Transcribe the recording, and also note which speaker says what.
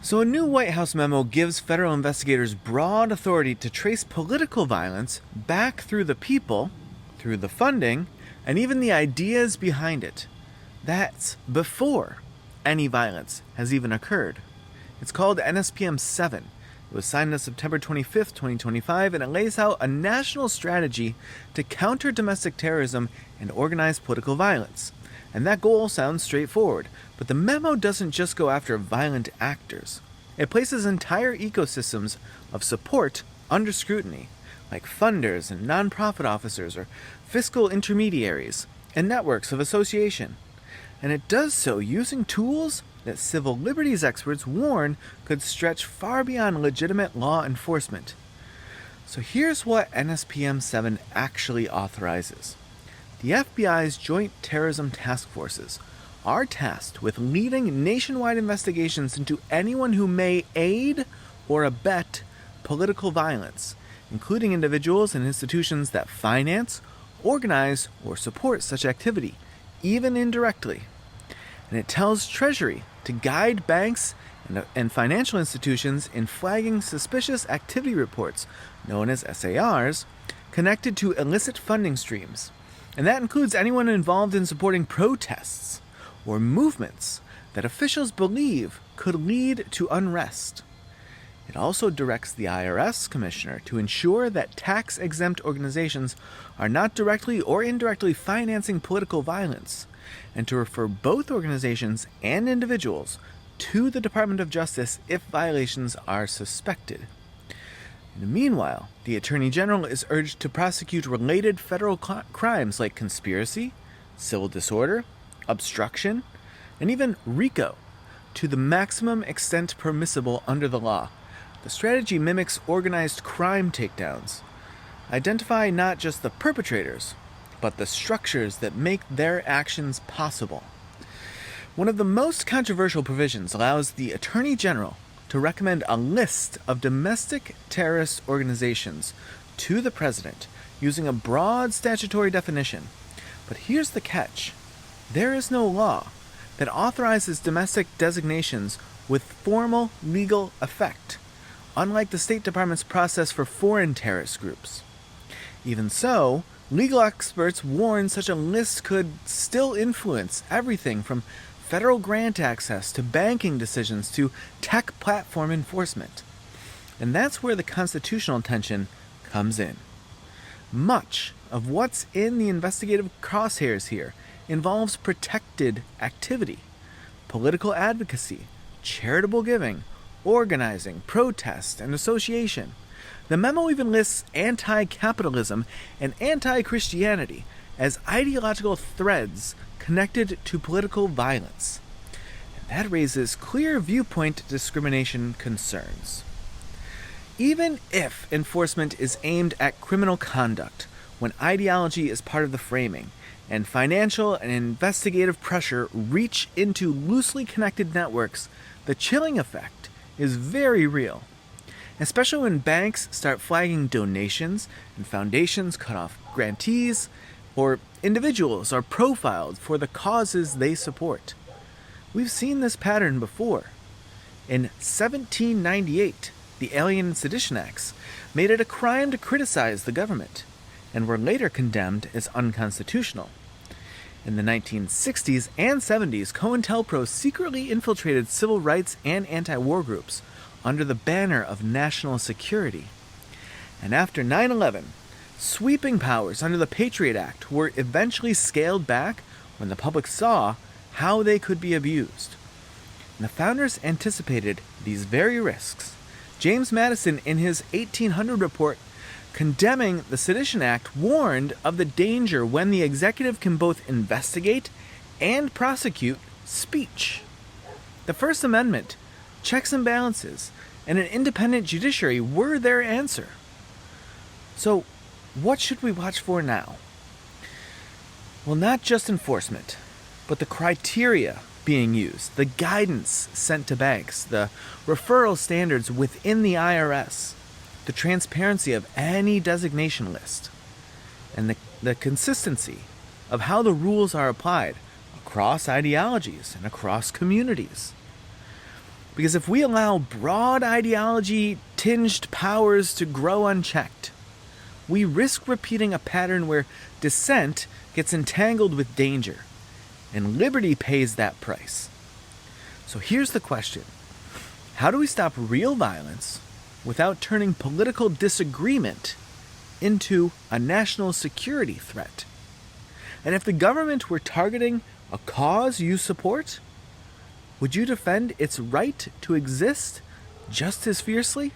Speaker 1: So a new White House memo gives federal investigators broad authority to trace political violence back through the people, through the funding, and even the ideas behind it. That's before any violence has even occurred. It's called NSPM 7. It was signed on September 25th, 2025, and it lays out a national strategy to counter domestic terrorism and organized political violence. And that goal sounds straightforward, but the memo doesn't just go after violent actors. It places entire ecosystems of support under scrutiny, like funders and nonprofit officers or fiscal intermediaries and networks of association. And it does so using tools that civil liberties experts warn could stretch far beyond legitimate law enforcement. So here's what NSPM 7 actually authorizes. The FBI's Joint Terrorism Task Forces are tasked with leading nationwide investigations into anyone who may aid or abet political violence, including individuals and institutions that finance, organize, or support such activity, even indirectly. And it tells Treasury to guide banks and financial institutions in flagging suspicious activity reports, known as SARs, connected to illicit funding streams. And that includes anyone involved in supporting protests or movements that officials believe could lead to unrest. It also directs the IRS commissioner to ensure that tax-exempt organizations are not directly or indirectly financing political violence, and to refer both organizations and individuals to the Department of Justice if violations are suspected. Meanwhile, the Attorney General is urged to prosecute related federal crimes like conspiracy, civil disorder, obstruction, and even RICO to the maximum extent permissible under the law. The strategy mimics organized crime takedowns. Identify not just the perpetrators, but the structures that make their actions possible. One of the most controversial provisions allows the Attorney General to recommend a list of domestic terrorist organizations to the president using a broad statutory definition. But here's the catch. There is no law that authorizes domestic designations with formal legal effect, unlike the State Department's process for foreign terrorist groups. Even so, legal experts warn such a list could still influence everything from federal grant access to banking decisions to tech platform enforcement. And that's where the constitutional tension comes in. Much of what's in the investigative crosshairs here involves protected activity, political advocacy, charitable giving, organizing, protest, and association. The memo even lists anti-capitalism and anti-Christianity as ideological threads connected to political violence. And that raises clear viewpoint discrimination concerns. Even if enforcement is aimed at criminal conduct, when ideology is part of the framing, and financial and investigative pressure reach into loosely connected networks, the chilling effect is very real. Especially when banks start flagging donations and foundations cut off grantees, or individuals are profiled for the causes they support. We've seen this pattern before. In 1798, the Alien and Sedition Acts made it a crime to criticize the government, and were later condemned as unconstitutional. In the 1960s and 70s, COINTELPRO secretly infiltrated civil rights and anti-war groups under the banner of national security. And after 9/11, sweeping powers under the Patriot Act were eventually scaled back when the public saw how they could be abused. And the founders anticipated these very risks. James Madison, in his 1800 report condemning the Sedition Act, warned of the danger when the executive can both investigate and prosecute speech. The First Amendment, checks and balances, and an independent judiciary were their answer. So, what should we watch for now? Well, not just enforcement, but the criteria being used, the guidance sent to banks, the referral standards within the IRS, the transparency of any designation list, and the consistency of how the rules are applied across ideologies and across communities. Because if we allow broad ideology-tinged powers to grow unchecked, we risk repeating a pattern where dissent gets entangled with danger, and liberty pays that price. So here's the question. How do we stop real violence without turning political disagreement into a national security threat? And if the government were targeting a cause you support, would you defend its right to exist just as fiercely?